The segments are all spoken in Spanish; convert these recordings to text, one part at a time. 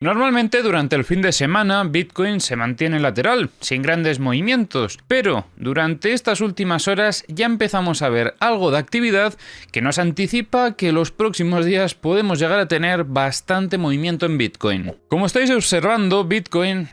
Normalmente durante el fin de semana Bitcoin se mantiene lateral, sin grandes movimientos, pero durante estas últimas horas ya empezamos a ver algo de actividad que nos anticipa que los próximos días podemos llegar a tener bastante movimiento en Bitcoin. Como estáis observando, Bitcoin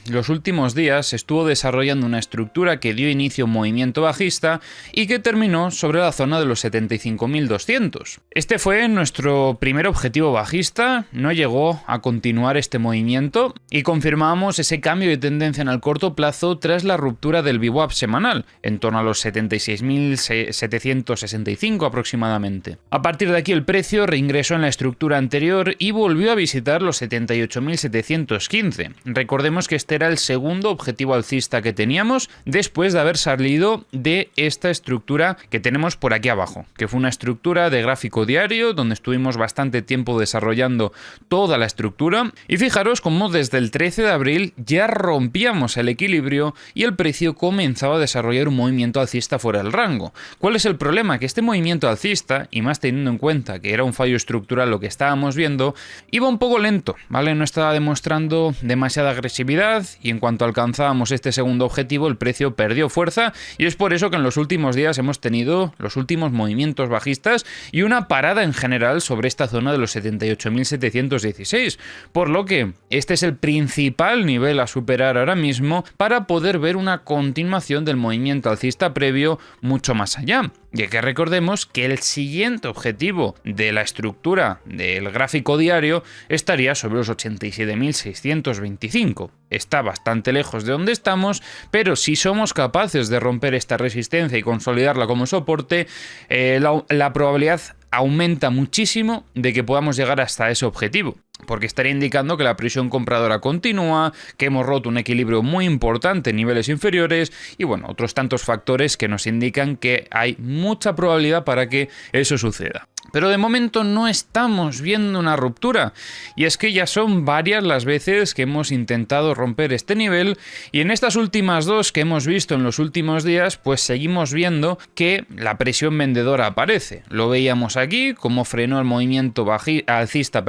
los últimos días estuvo desarrollando una estructura que dio inicio a un movimiento bajista y que terminó sobre la zona de los 75.200. Este fue nuestro primer objetivo bajista, no llegó a continuar este movimiento y confirmamos ese cambio de tendencia en el corto plazo tras la ruptura del VWAP semanal, en torno a los 76.765 aproximadamente. A partir de aquí el precio reingresó en la estructura anterior y volvió a visitar los 78.715. Recordemos que este era el segundo objetivo alcista que teníamos después de haber salido de esta estructura que tenemos por aquí abajo, que fue una estructura de gráfico diario donde estuvimos bastante tiempo desarrollando toda la estructura. Y fijaros cómo desde el 13 de abril ya rompíamos el equilibrio y el precio comenzaba a desarrollar un movimiento alcista fuera del rango. ¿Cuál es el problema? Que este movimiento alcista, y más teniendo en cuenta que era un fallo estructural lo que estábamos viendo, iba un poco lento, ¿vale? No estaba demostrando demasiada agresividad y en cuanto alcanzábamos este segundo objetivo el precio perdió fuerza y es por eso que en los últimos días hemos tenido los últimos movimientos bajistas y una parada en general sobre esta zona de los 78.716. Por lo que este es el principal nivel a superar ahora mismo para poder ver una continuación del movimiento alcista previo mucho más allá. Ya que recordemos que el siguiente objetivo de la estructura del gráfico diario estaría sobre los 87.625. Está bastante lejos de donde estamos, pero si somos capaces de romper esta resistencia y consolidarla como soporte, la probabilidad aumenta muchísimo de que podamos llegar hasta ese objetivo, porque estaría indicando que la presión compradora continúa, que hemos roto un equilibrio muy importante en niveles inferiores y bueno, otros tantos factores que nos indican que hay mucha probabilidad para que eso suceda. Pero de momento no estamos viendo una ruptura y es que ya son varias las veces que hemos intentado romper este nivel y en estas últimas dos que hemos visto en los últimos días pues seguimos viendo que la presión vendedora aparece. Lo veíamos aquí, como frenó el movimiento alcista,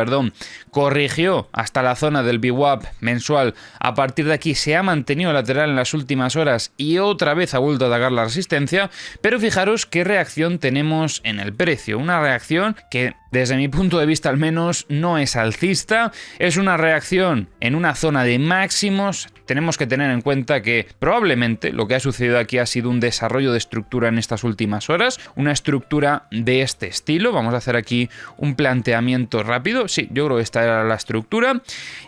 corrigió hasta la zona del VWAP mensual, a partir de aquí se ha mantenido lateral en las últimas horas y otra vez ha vuelto a atacar la resistencia, pero fijaros qué reacción tenemos en el precio, una reacción que desde mi punto de vista al menos no es alcista, es una reacción en una zona de máximos. Tenemos que tener en cuenta que probablemente lo que ha sucedido aquí ha sido un desarrollo de estructura en estas últimas horas, una estructura de este estilo. Vamos a hacer aquí un planteamiento rápido. Sí, yo creo que esta era la estructura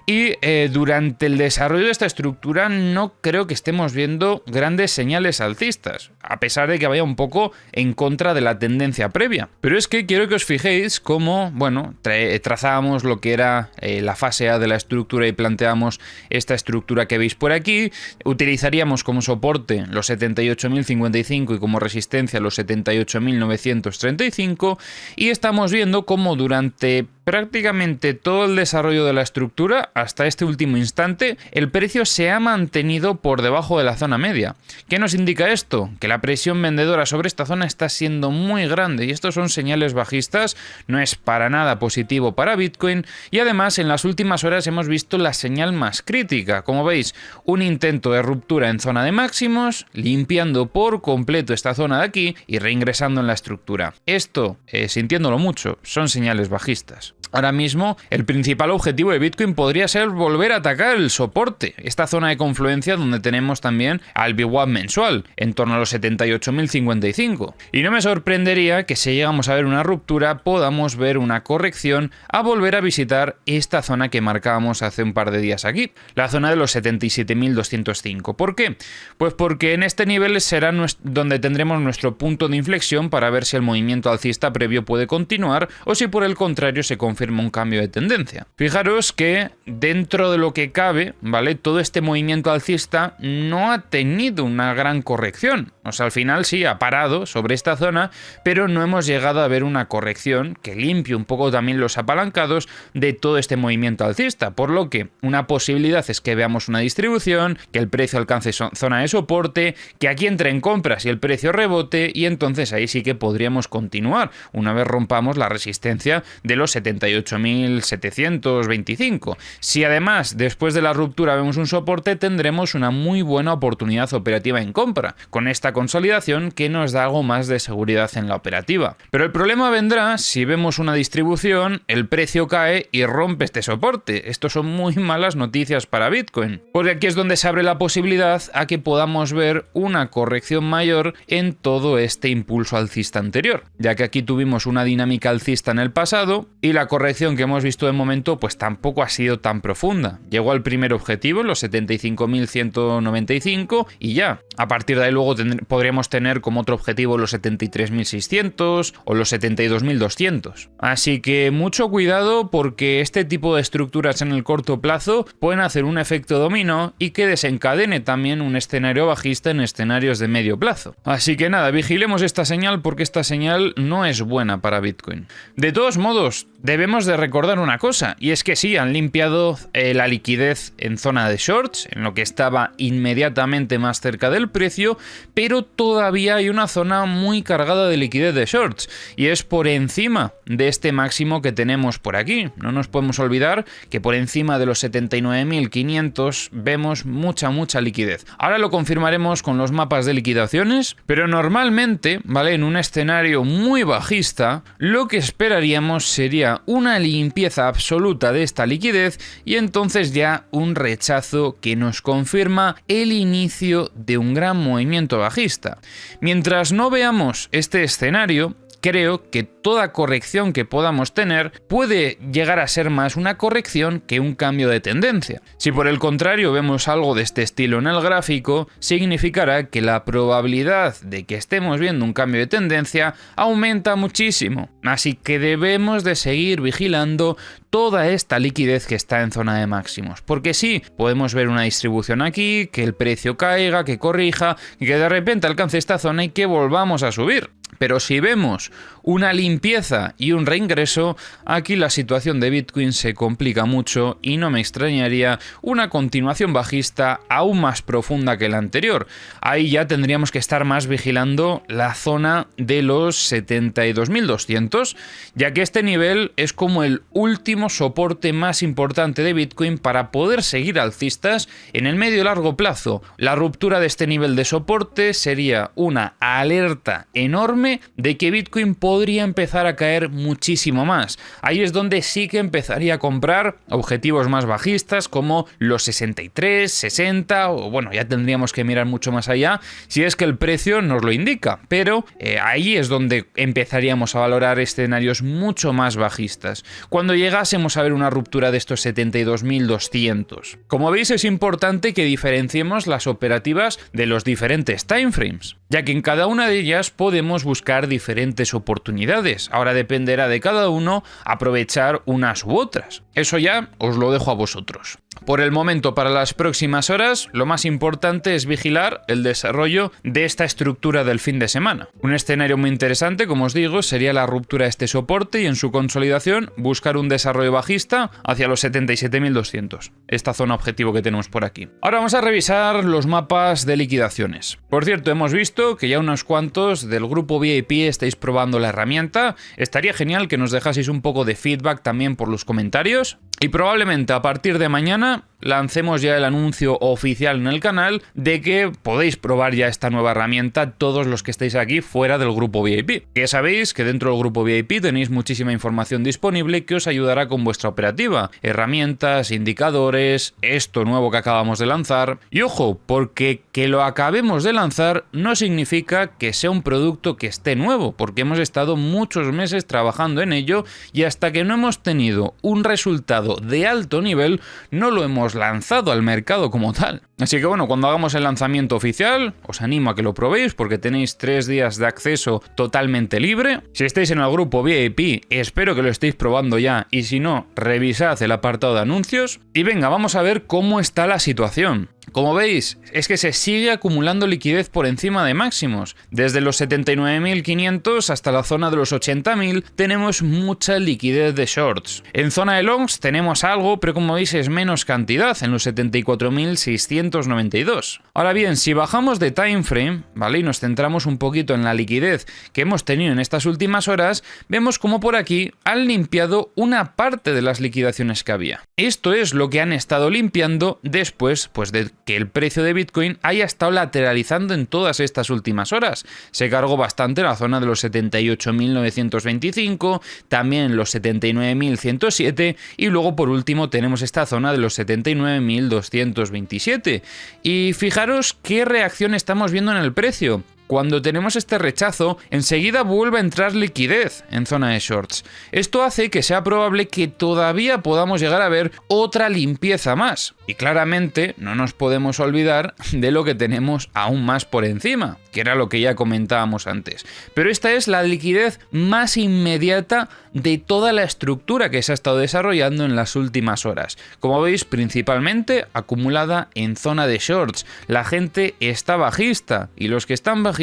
y durante el desarrollo de esta estructura no creo que estemos viendo grandes señales alcistas, a pesar de que vaya un poco en contra de la tendencia previa. Pero es que quiero que os fijéis cómo, bueno, trazábamos lo que era la fase A de la estructura y planteamos esta estructura que veis por aquí. Utilizaríamos como soporte los 78.055 y como resistencia los 78.935 y estamos viendo cómo durante prácticamente todo el desarrollo de la estructura hasta este último instante el precio se ha mantenido por debajo de la zona media. ¿Qué nos indica esto? Que la presión vendedora sobre esta zona está siendo muy grande y estos son señales bajistas, no es para nada positivo para Bitcoin y además en las últimas horas hemos visto la señal más crítica. Como veis, un intento de ruptura en zona de máximos, limpiando por completo esta zona de aquí y reingresando en la estructura. Esto, sintiéndolo mucho, son señales bajistas. Ahora mismo, el principal objetivo de Bitcoin podría ser volver a atacar el soporte, esta zona de confluencia donde tenemos también al VWAP mensual, en torno a los 78.055. Y no me sorprendería que si llegamos a ver una ruptura, podamos ver una corrección a volver a visitar esta zona que marcábamos hace un par de días aquí, la zona de los 77.205. ¿Por qué? Pues porque en este nivel será donde tendremos nuestro punto de inflexión para ver si el movimiento alcista previo puede continuar o si por el contrario se confirma un cambio de tendencia. Fijaros que dentro de lo que cabe, ¿vale? Todo este movimiento alcista no ha tenido una gran corrección. O sea, al final sí ha parado sobre esta zona, pero no hemos llegado a ver una corrección que limpie un poco también los apalancados de todo este movimiento alcista, por lo que una posibilidad es que veamos una distribución, que el precio alcance zona de soporte, que aquí entre en compras y el precio rebote, y entonces ahí sí que podríamos continuar una vez rompamos la resistencia de los 78.725. Si además después de la ruptura vemos un soporte, tendremos una muy buena oportunidad operativa en compra, con esta consolidación que nos da algo más de seguridad en la operativa. Pero el problema vendrá si vemos una distribución, el precio cae y rompe este soporte. Esto son muy malas noticias para Bitcoin, porque aquí es donde se abre la posibilidad a que podamos ver una corrección mayor en todo este impulso alcista anterior, ya que aquí tuvimos una dinámica alcista en el pasado y la corrección que hemos visto de momento pues tampoco ha sido tan profunda. Llegó al primer objetivo, los 75.195, y ya. A partir de ahí luego podríamos tener como otro objetivo los 73.600 o los 72.200. Así que mucho cuidado, porque este tipo de estructuras en el corto plazo pueden hacer un efecto dominó y que desencadene también un escenario bajista en escenarios de medio plazo. Así que nada, vigilemos esta señal, porque esta señal no es buena para Bitcoin. De todos modos, debemos de recordar una cosa, y es que sí, han limpiado la liquidez en zona de shorts, en lo que estaba inmediatamente más cerca del precio, pero todavía hay una zona muy cargada de liquidez de shorts, y es por encima de este máximo que tenemos por aquí. No nos podemos olvidar que por encima de los 79.500 vemos mucha liquidez. Ahora lo confirmaremos con los mapas de liquidaciones, pero normalmente, ¿vale? En un escenario muy bajista, lo que esperaríamos sería una limpieza absoluta de esta liquidez y entonces ya un rechazo que nos confirma el inicio de un gran movimiento bajista. Mientras no veamos este escenario, creo que toda corrección que podamos tener puede llegar a ser más una corrección que un cambio de tendencia. Si por el contrario vemos algo de este estilo en el gráfico, significará que la probabilidad de que estemos viendo un cambio de tendencia aumenta muchísimo. Así que debemos de seguir vigilando toda esta liquidez que está en zona de máximos, porque sí, podemos ver una distribución aquí, que el precio caiga, que corrija y que de repente alcance esta zona y que volvamos a subir. Pero si vemos una limpieza y un reingreso, aquí la situación de Bitcoin se complica mucho y no me extrañaría una continuación bajista aún más profunda que la anterior. Ahí ya tendríamos que estar más vigilando la zona de los 72.200, ya que este nivel es como el último soporte más importante de Bitcoin para poder seguir alcistas en el medio y largo plazo. La ruptura de este nivel de soporte sería una alerta enorme de que Bitcoin podría empezar a caer muchísimo más. Ahí es donde sí que empezaría a comprar objetivos más bajistas como los 63, 60, o bueno, ya tendríamos que mirar mucho más allá si es que el precio nos lo indica, pero ahí es donde empezaríamos a valorar escenarios mucho más bajistas, cuando llegásemos a ver una ruptura de estos 72.200. Como veis, es importante que diferenciemos las operativas de los diferentes timeframes, ya que en cada una de ellas podemos buscar diferentes oportunidades. Ahora dependerá de cada uno aprovechar unas u otras. Eso ya os lo dejo a vosotros. Por el momento, para las próximas horas, lo más importante es vigilar el desarrollo de esta estructura del fin de semana. Un escenario muy interesante, como os digo, sería la ruptura de este soporte y en su consolidación buscar un desarrollo bajista hacia los 77.200, esta zona objetivo que tenemos por aquí. Ahora vamos a revisar los mapas de liquidaciones. Por cierto, hemos visto que ya unos cuantos del grupo VIP estáis probando la herramienta. Estaría genial que nos dejaseis un poco de feedback también por los comentarios. Y probablemente a partir de mañana lancemos ya el anuncio oficial en el canal de que podéis probar ya esta nueva herramienta todos los que estéis aquí fuera del grupo VIP. Ya sabéis que dentro del grupo VIP tenéis muchísima información disponible que os ayudará con vuestra operativa. Herramientas, indicadores, esto nuevo que acabamos de lanzar. Y ojo, porque que lo acabemos de lanzar no significa que sea un producto que esté nuevo, porque hemos estado muchos meses trabajando en ello y hasta que no hemos tenido un resultado de alto nivel no lo hemos lanzado al mercado como tal. Así que bueno, cuando hagamos el lanzamiento oficial, os animo a que lo probéis porque tenéis 3 días de acceso totalmente libre. Si estáis en el grupo VIP, espero que lo estéis probando ya y si no, revisad el apartado de anuncios. Y venga, vamos a ver cómo está la situación. Como veis, es que se sigue acumulando liquidez por encima de máximos. Desde los 79.500 hasta la zona de los 80.000 tenemos mucha liquidez de shorts. En zona de longs tenemos algo, pero como veis es menos cantidad, en los 74.692. Ahora bien, si bajamos de time frame, ¿vale? Y nos centramos un poquito en la liquidez que hemos tenido en estas últimas horas, vemos como por aquí han limpiado una parte de las liquidaciones que había. Esto es lo que han estado limpiando después, pues, de que el precio de Bitcoin haya estado lateralizando en todas estas últimas horas. Se cargó bastante la zona de los 78.925, también los 79.107 y luego por último tenemos esta zona de los 79.227. Y fijaros qué reacción estamos viendo en el precio. Cuando tenemos este rechazo, enseguida vuelve a entrar liquidez en zona de shorts. Esto hace que sea probable que todavía podamos llegar a ver otra limpieza más. Y claramente no nos podemos olvidar de lo que tenemos aún más por encima, que era lo que ya comentábamos antes. Pero esta es la liquidez más inmediata de toda la estructura que se ha estado desarrollando en las últimas horas. Como veis, principalmente acumulada en zona de shorts. La gente está bajista y los que están bajistas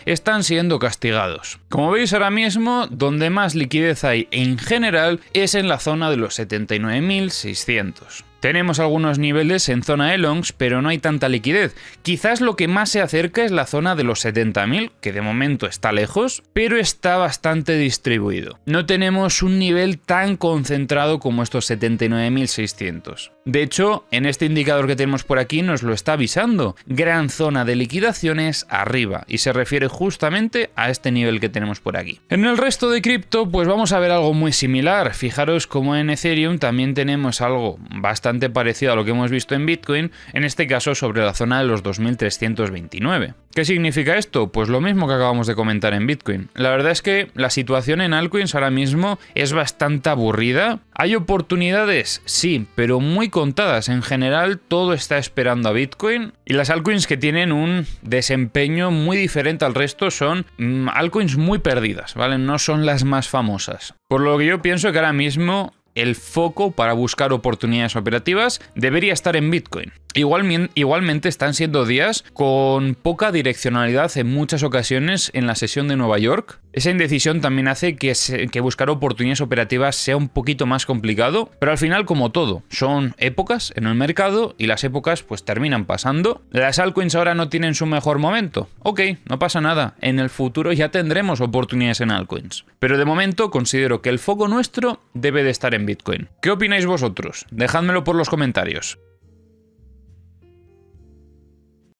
están siendo castigados. Como veis ahora mismo, donde más liquidez hay en general es en la zona de los 79.600. Tenemos algunos niveles en zona de longs, pero no hay tanta liquidez. Quizás lo que más se acerca es la zona de los 70.000, que de momento está lejos, pero está bastante distribuido. No tenemos un nivel tan concentrado como estos 79.600. De hecho, en este indicador que tenemos por aquí nos lo está avisando. Gran zona de liquidaciones arriba, y se refiere justamente a este nivel que tenemos por aquí. En el resto de cripto, pues vamos a ver algo muy similar. Fijaros como en Ethereum también tenemos algo bastante parecido a lo que hemos visto en Bitcoin, en este caso sobre la zona de los 2.329. ¿Qué significa esto? Pues lo mismo que acabamos de comentar en Bitcoin. La verdad es que la situación en altcoins ahora mismo es bastante aburrida. ¿Hay oportunidades? Sí, pero muy contadas. En general, todo está esperando a Bitcoin y las altcoins que tienen un desempeño muy diferente al resto son altcoins muy perdidas, ¿vale? No son las más famosas. Por lo que yo pienso que ahora mismo el foco para buscar oportunidades operativas debería estar en Bitcoin. Igualmente están siendo días con poca direccionalidad en muchas ocasiones en la sesión de Nueva York. Esa indecisión también hace que buscar oportunidades operativas sea un poquito más complicado, pero al final, como todo, son épocas en el mercado y las épocas pues terminan pasando. Las altcoins ahora no tienen su mejor momento. Ok, no pasa nada, en el futuro ya tendremos oportunidades en altcoins. Pero de momento considero que el foco nuestro debe de estar en Bitcoin. ¿Qué opináis vosotros? Dejádmelo por los comentarios.